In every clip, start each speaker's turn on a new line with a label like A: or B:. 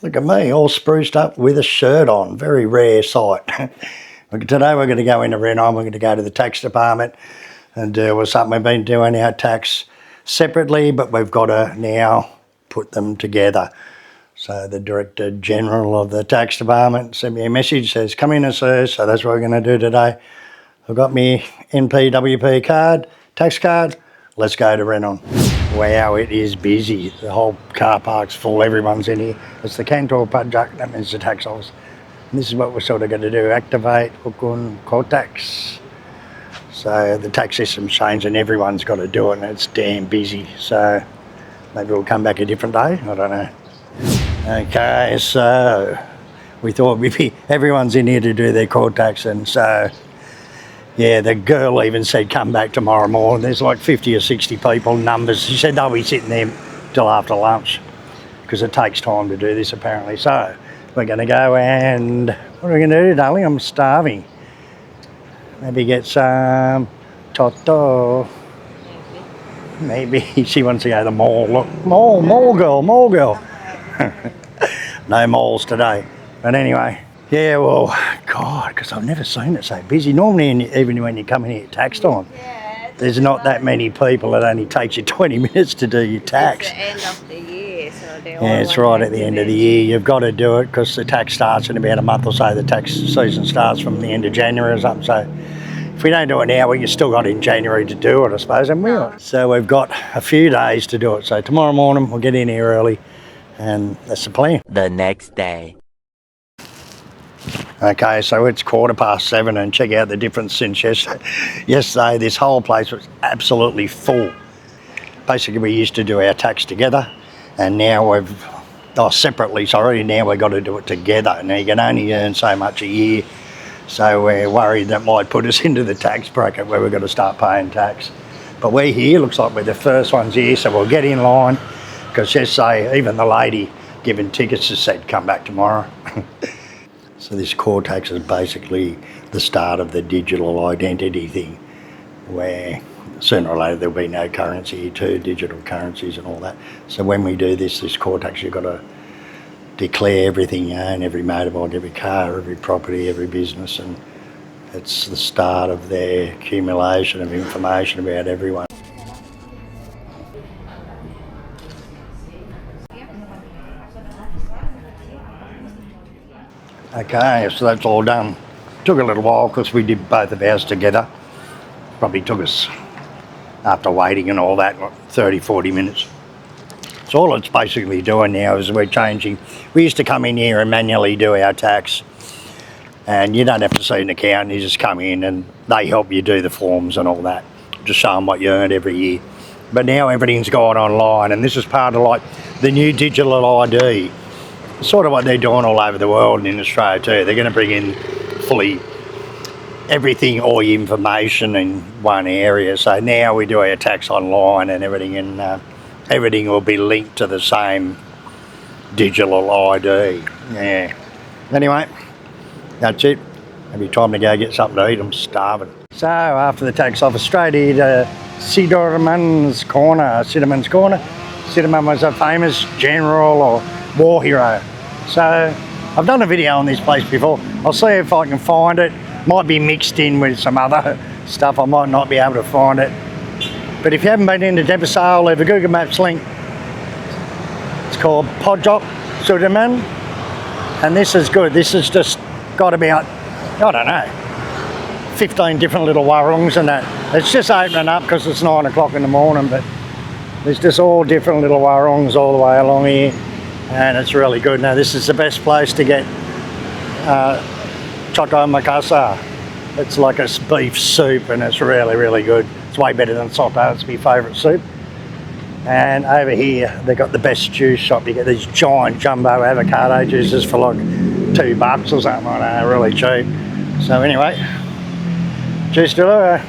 A: Look at me, all spruced up with a shirt on. Very rare sight. Today we're going to go into Renon. We're going to go to the tax department and deal with something. We've been doing our tax separately, but we've got to now put them together. So the Director General of the tax department sent me a message, says come in and see us. So that's what we're going to do today. I've got my NPWP card, tax card. Let's go to Renon. Wow, it is busy. The whole car park's full. Everyone's in here. It's the Cantor Project. That means the tax office. And this is what we're sort of going to do. Activate Coretax. So the tax system's changed and everyone's got to do it and it's damn busy. So maybe we'll come back a different day. I don't know. Okay, so we thought everyone's in here to do their Coretax, and so yeah, the girl even said come back tomorrow morning. There's like 50 or 60 people, numbers. She said they'll be sitting there till after lunch because it takes time to do this apparently. So we're going to go and what are we going to do, darling? I'm starving. Maybe get some toto. Maybe she wants to go to the mall. Look, mall girl. No malls today. But anyway, yeah, well, God, because I've never seen it so busy. Normally, even when you come in here at tax time, there's not that many people. It only takes you 20 minutes to do your tax.
B: It's the end of the year, so they all
A: yeah, it's right at the end of the year. You've got to do it because the tax starts in about a month or so. The tax season starts from the end of January or something. So if we don't do it now, we still got in January to do it, I suppose, and we will. So we've got a few days to do it. So tomorrow morning, we'll get in here early, and that's the plan.
C: The next day.
A: Okay, so it's 7:15 and check out the difference since yesterday. This whole place was absolutely full. Basically, we used to do our tax together and now separately, sorry, now we've got to do it together. Now you can only earn so much a year, so we're worried that might put us into the tax bracket where we're going to start paying tax. But we're here, looks like we're the first ones here, so we'll get in line because yesterday even the lady giving tickets has said come back tomorrow. So this Coretax is basically the start of the digital identity thing, where sooner or later there'll be no currency here too, digital currencies and all that. So when we do this Coretax, you've got to declare everything you own, every motorbike, every car, every property, every business, and it's the start of their accumulation of information about everyone. Okay, so that's all done. Took a little while because we did both of ours together. Probably took us, after waiting and all that, like 30-40 minutes. So all it's basically doing now is we're changing. We used to come in here and manually do our tax, and you don't have to see an accountant, you just come in and they help you do the forms and all that. Just show them what you earned every year. But now everything's gone online, and this is part of like the new digital ID. Sort of what they're doing all over the world and in Australia too. They're going to bring in fully everything, all your information in one area. So now we do our tax online and everything, and everything will be linked to the same digital ID. Yeah. Anyway, that's it. Maybe time to go get something to eat. I'm starving. So after the tax office, straight here to Ciderman's Corner. Ciderman was a famous general or war hero. So I've done a video on this place before. I'll see if I can find it. Might be mixed in with some other stuff. I might not be able to find it. But if you haven't been into Debussy, I'll leave a Google Maps link. It's called Pojok Ciderman, and this is good. This has just got about, I don't know, 15 different little warungs and that. It's just opening up because it's 9 o'clock in the morning, but there's just all different little warungs all the way along here. And it's really good. Now this is the best place to get choco makasa. It's like a beef soup and it's really, really good. It's way better than soto. It's my favourite soup. And over here they've got the best juice shop. You get these giant jumbo avocado juices for like $2 or something like that, really cheap. So anyway, juice dulu,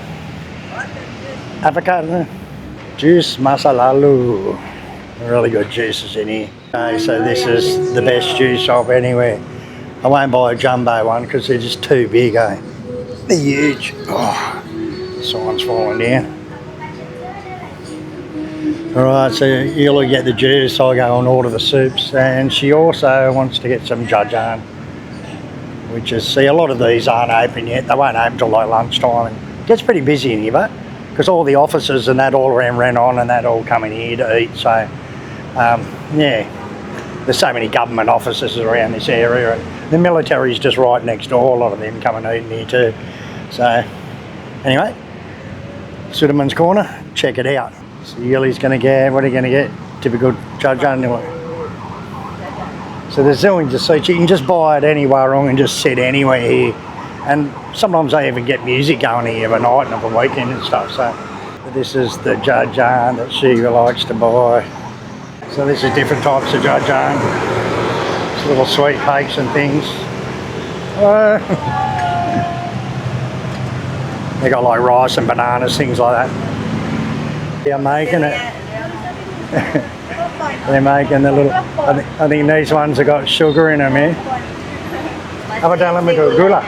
A: avocado juice masalalu. Really good juices in here. Okay, so this is the best juice shop anywhere. I won't buy a jumbo one because they're just too big, eh? They're huge. Oh, the sign's falling down. Alright, so you'll get the juice, I go and order the soups, and she also wants to get some jajang, which is, see, a lot of these aren't open yet. They won't open till like lunchtime. It gets pretty busy in here, but because all the offices and that all around Renon and that all come in here to eat, so yeah, there's so many government offices around this area. The military's just right next door, a lot of them come and eat in here too. So anyway, Sudaman's Corner, check it out. So Yuli's going to get, what are you going to get? Typical jajang. So there's doing just seats. You can just buy it anywhere wrong and just sit anywhere here. And sometimes they even get music going here of a night and of a weekend and stuff. So this is the jajang that she likes to buy. So this is different types of jajang. It's little sweet cakes and things. They got like rice and bananas, things like that. They're making it. They're making the little, I think these ones have got sugar in them, yeah? Apa dalam itu? Gula?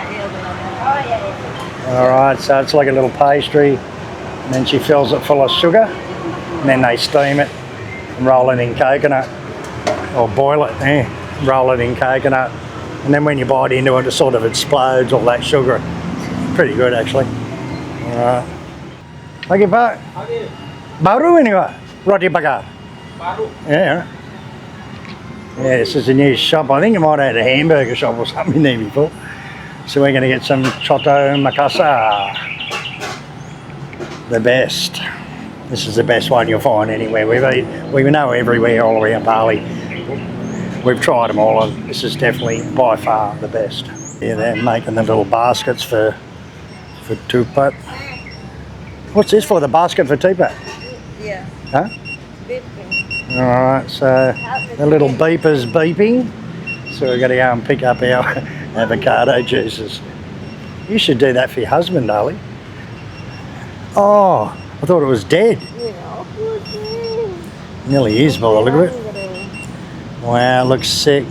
A: Alright, so it's like a little pastry, and then she fills it full of sugar, and then they steam it and roll it in coconut, or boil it, roll it in coconut, and then when you bite into it, it sort of explodes all that sugar. Pretty good actually. Alright. Pagi Pak. Baru ini Pak? Roti bakar? Baru. Yeah. Yeah, this is a new shop. I think it might have had a hamburger shop or something in there before. So we're going to get some Coto Makassar. The best. This is the best one you'll find anywhere. We know everywhere all around Bali. We've tried them all and this is definitely by far the best. Yeah, they're making the little baskets for tupat. What's this for, the basket for tupat?
B: Yeah.
A: Huh? Alright, so the little beeper's beeping. So we're going to go and pick up our avocado juices. You should do that for your husband, darling. Oh, I thought it was dead. Nearly is by the look of it. Wow, it looks sick.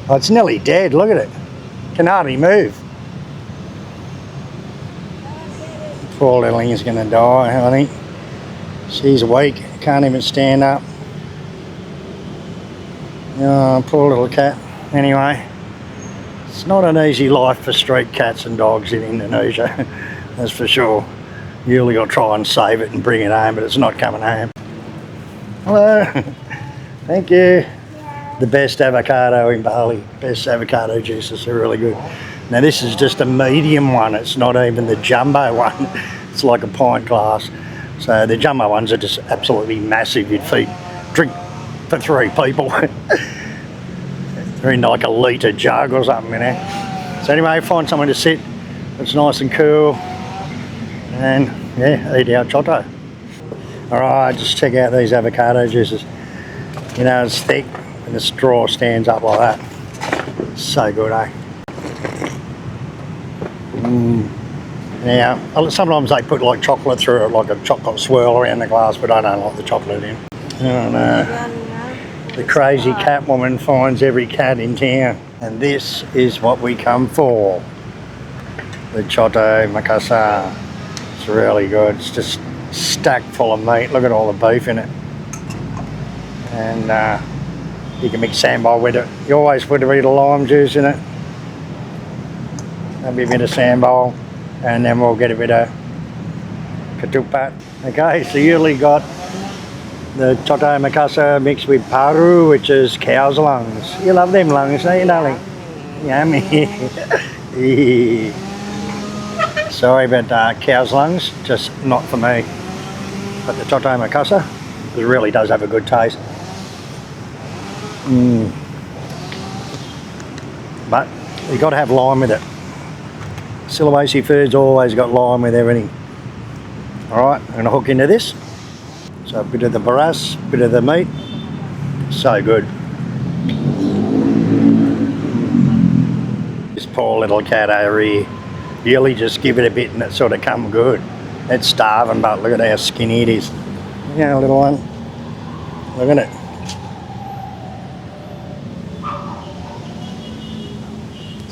A: Oh, it's nearly dead, look at it. Can hardly move. Poor little thing's going to die, I think. She's weak, can't even stand up. Oh, poor little cat. Anyway, it's not an easy life for street cats and dogs in Indonesia, that's for sure. Usually I'll try and save it and bring it home, but it's not coming home. Hello. Thank you. The best avocado in Bali. Best avocado juices, they're really good. Now this is just a medium one, it's not even the jumbo one. It's like a pint glass. So the jumbo ones are just absolutely massive. You'd drink for 3 people. They're in like a litre jug or something, you know. So anyway, find somewhere to sit. It's nice and cool. And yeah, eat our chotto. Alright, just check out these avocado juices. You know, it's thick and the straw stands up like that. So good, eh? Yeah, sometimes they put like chocolate through it, like a chocolate swirl around the glass, but I don't like the chocolate in. Oh no. The crazy cat woman finds every cat in town. And this is what we come for. The Coto Makassar. It's really good. It's just stacked full of meat. Look at all the beef in it. And you can mix sambal with it. You always put a bit of lime juice in it. Maybe a bit of sambal. And then we'll get a bit of ketupat. Okay, so you usually got the Coto Makassar mixed with paru, which is cow's lungs. You love them lungs, don't you, darling? Yummy. Sorry about cow's lungs, just not for me. But the Coto Makassar, it really does have a good taste. But you've got to have lime with it. Sulawesi Food's always got lime with everything. Alright, I'm going to hook into this. So a bit of the beras, bit of the meat. So good. This poor little cat over here. You really just give it a bit and it sort of come good. It's starving, but look at how skinny it is. Yeah, little one. Look at it.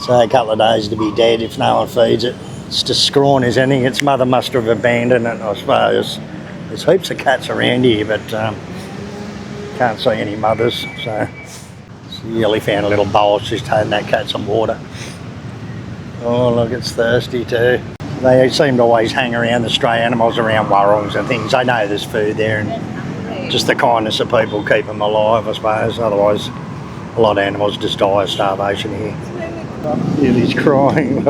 A: So a couple of days to be dead if no one feeds it. It's just scrawny as anything. Its mother must have abandoned it, I suppose. There's heaps of cats around here, but can't see any mothers. So Yelly found a little bowl. She's taking that cat some water. Oh look, it's thirsty too. They seem to always hang around the stray animals around warrungs and things. They know there's food there, and just the kindness of people keep them alive, I suppose. Otherwise, a lot of animals just die of starvation here. Yelly's crying.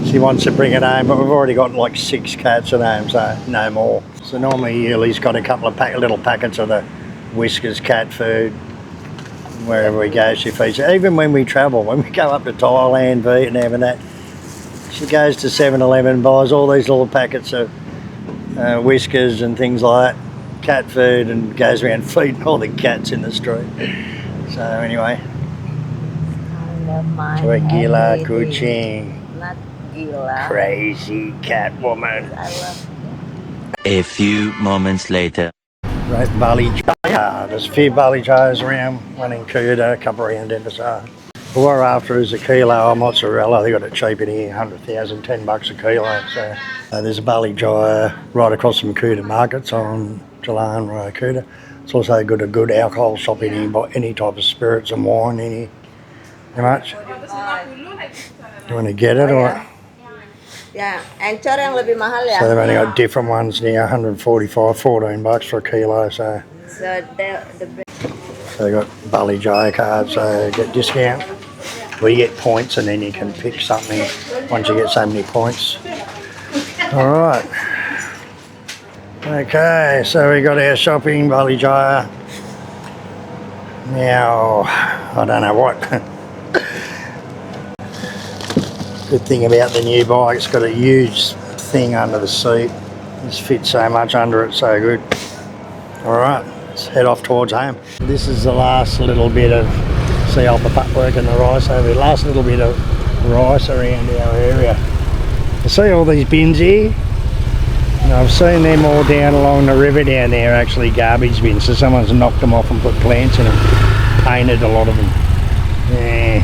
A: She wants to bring it home, but we've already got like 6 cats at home, so no more. So normally Yelly's got a couple of little packets of the Whiskers cat food. Wherever we go, she feeds it. Even when we travel, when we go up to Thailand, Vietnam and that, she goes to 7-Eleven, buys all these little packets of Whiskers and things like that, cat food, and goes around feeding all the cats in the street. So anyway, we're Gila Kuching.
B: Not Gila.
A: Crazy cat woman.
B: I love
C: A few moments later.
A: Right, Bali Jaya. There's a few Bali Jayas around, one in Kuta, a couple around Denpasar. What we're after is a kilo of mozzarella. They got it cheap in here, 100,000, $10 a kilo. So there's a Bali Jaya right across from Kuta markets on Jalan Raya Kuta. It's also got a good alcohol shop in here, but any type of spirits and wine in here. How much? You want to get it or?
B: Ya, ancur yang lebih mahal ya.
A: So they've only got different ones now, 145, $14 for a kilo. So they got Bali Jaya cards, so get discount. We get points and then you can pick something once you get so many points. Alright. Okay, so we got our shopping, Bali Jaya. Now, I don't know what. Good thing about the new bike, it's got a huge thing under the seat. This fits so much under it, so good. Alright, let's head off towards home. This is the last little bit of, see all the patchwork and the rice over here, last little bit of rice around our area. You see all these bins here? And I've seen them all down along the river down there, actually garbage bins, so someone's knocked them off and put plants in them. Painted a lot of them. Yeah.